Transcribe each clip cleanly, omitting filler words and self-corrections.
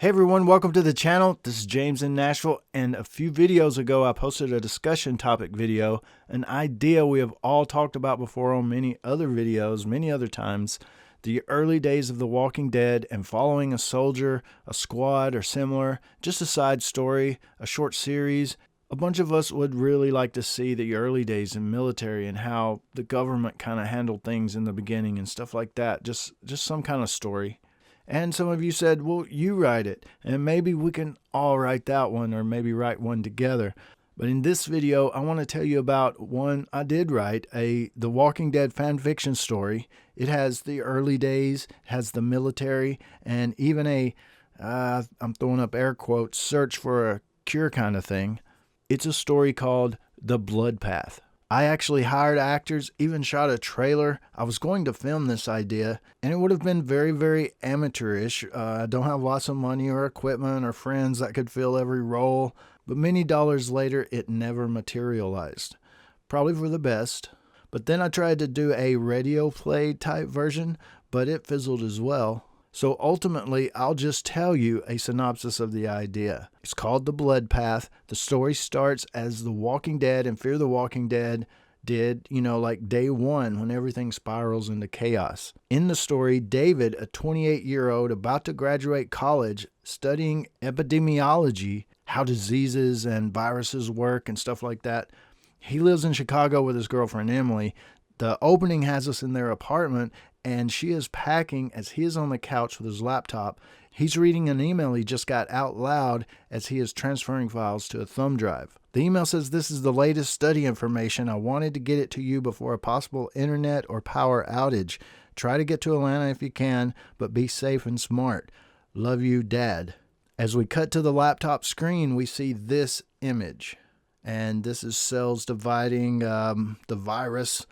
Hey everyone, welcome to the channel. This is James in Nashville, and a few videos ago I posted a discussion topic video, an idea we have all talked about before on many other videos, many other times, the early days of The Walking Dead and following a soldier, a squad, or similar, just a side story, a short series. A bunch of us would really like to see the early days in military and how the government kind of handled things in the beginning and stuff like that, just some kind of story. And some of you said, well, you write it, and maybe we can all write that one, or maybe write one together. But in this video, I want to tell you about one I did write, The Walking Dead fan fiction story. It has the early days, has the military, and even I'm throwing up air quotes, search for a cure kind of thing. It's a story called The Blood Path. I actually hired actors, even shot a trailer. I was going to film this idea, and it would have been very, very amateurish. I don't have lots of money or equipment or friends that could fill every role, but many dollars later, it never materialized. Probably for the best. But then I tried to do a radio play type version, but it fizzled as well. So ultimately, I'll just tell you a synopsis of the idea. It's called The Blood Path. The story starts as The Walking Dead and Fear the Walking Dead did, like day one when everything spirals into chaos. In the story, David, a 28-year-old about to graduate college, studying epidemiology, how diseases and viruses work and stuff like that. He lives in Chicago with his girlfriend, Emily. The opening has us in their apartment, and she is packing as he is on the couch with his laptop. He's reading an email he just got out loud as he is transferring files to a thumb drive. The email says, "This is the latest study information. I wanted to get it to you before a possible internet or power outage. Try to get to Atlanta if you can, but be safe and smart. Love you, Dad." As we cut to the laptop screen, we see this image. And this is cells dividing the virus.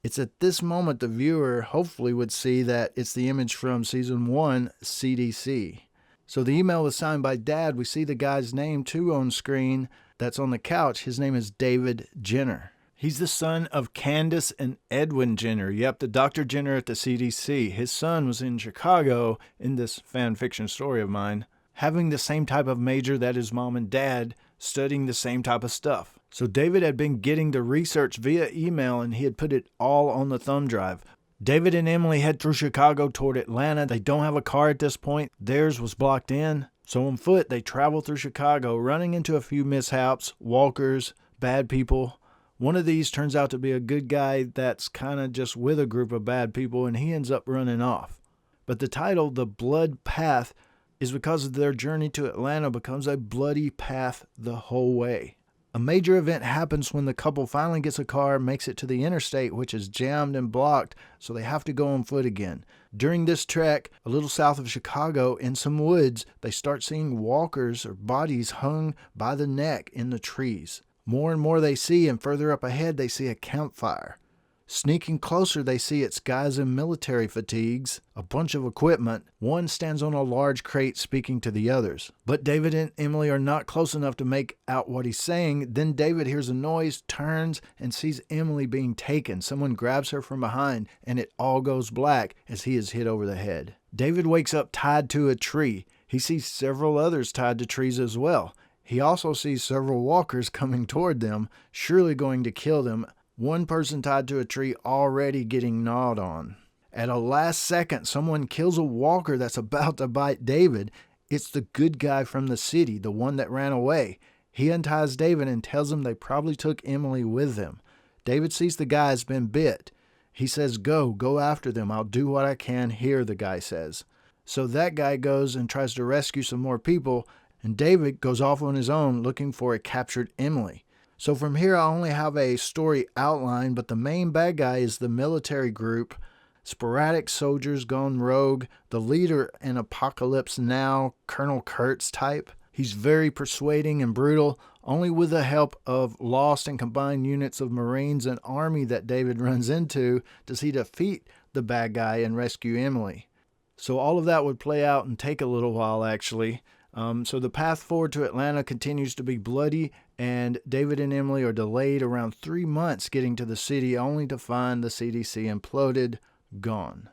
It's at this moment the viewer hopefully would see that it's the image from Season 1, CDC. So the email was signed by Dad. We see the guy's name too on screen that's on the couch. His name is David Jenner. He's the son of Candace and Edwin Jenner. Yep, the Dr. Jenner at the CDC. His son was in Chicago in this fan fiction story of mine, having the same type of major that his mom and dad, studying the same type of stuff. So David had been getting the research via email, and he had put it all on the thumb drive. David and Emily head through Chicago toward Atlanta. They don't have a car at this point. Theirs was blocked in. So on foot, they travel through Chicago, running into a few mishaps, walkers, bad people. One of these turns out to be a good guy that's kind of just with a group of bad people, and he ends up running off. But the title, The Blood Path, is because their journey to Atlanta becomes a bloody path the whole way. A major event happens when the couple finally gets a car, makes it to the interstate, which is jammed and blocked, so they have to go on foot again. During this trek, a little south of Chicago, in some woods, they start seeing walkers or bodies hung by the neck in the trees. More and more they see, and further up ahead they see a campfire. Sneaking closer, they see it's guys in military fatigues, a bunch of equipment. One stands on a large crate speaking to the others. But David and Emily are not close enough to make out what he's saying. Then David hears a noise, turns, and sees Emily being taken. Someone grabs her from behind, and it all goes black as he is hit over the head. David wakes up tied to a tree. He sees several others tied to trees as well. He also sees several walkers coming toward them, surely going to kill them. One person tied to a tree already getting gnawed on. At a last second, someone kills a walker that's about to bite David. It's the good guy from the city, the one that ran away. He unties David and tells him they probably took Emily with them. David sees the guy has been bit. He says, go after them. I'll do what I can here, the guy says. So that guy goes and tries to rescue some more people, and David goes off on his own looking for a captured Emily. So from here, I only have a story outline, but the main bad guy is the military group, sporadic soldiers gone rogue, the leader in Apocalypse Now, Colonel Kurtz type. He's very persuading and brutal. Only with the help of lost and combined units of Marines and Army that David runs into does he defeat the bad guy and rescue Emily. So all of that would play out and take a little while, actually. So the path forward to Atlanta continues to be bloody, and David and Emily are delayed around 3 months getting to the city, only to find the CDC imploded, gone.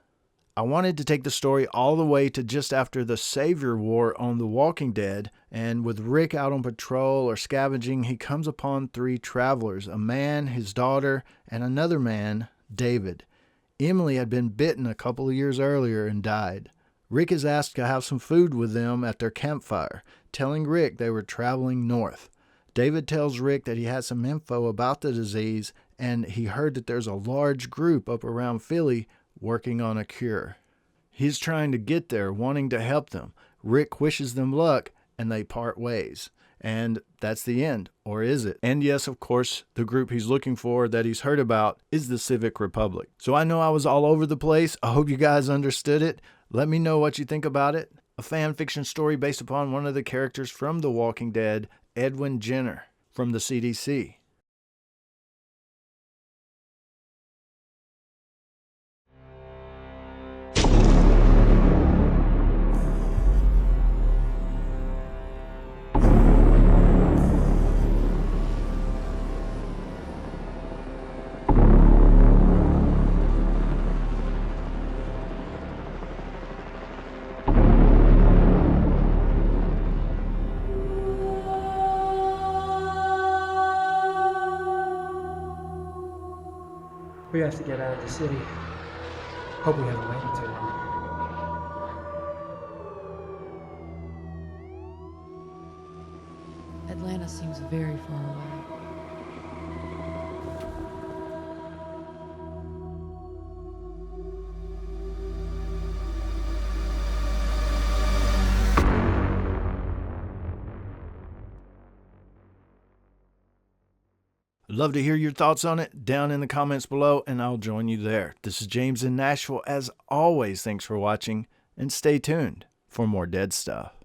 I wanted to take the story all the way to just after the Savior War on The Walking Dead, and with Rick out on patrol or scavenging, he comes upon 3 travelers, a man, his daughter, and another man, David. Emily had been bitten a couple of years earlier and died. Rick is asked to have some food with them at their campfire, telling Rick they were traveling north. David tells Rick that he has some info about the disease, and he heard that there's a large group up around Philly working on a cure. He's trying to get there, wanting to help them. Rick wishes them luck, and they part ways. And that's the end, or is it? And yes, of course, the group he's looking for that he's heard about is the Civic Republic. So I know I was all over the place. I hope you guys understood it. Let me know what you think about it. A fan fiction story based upon one of the characters from The Walking Dead, Edwin Jenner from the CDC. We have to get out of the city. Hope we haven't waited too long. Atlanta seems very far away. I'd love to hear your thoughts on it down in the comments below, and I'll join you there. This is James in Nashville. As always, thanks for watching, and stay tuned for more dead stuff.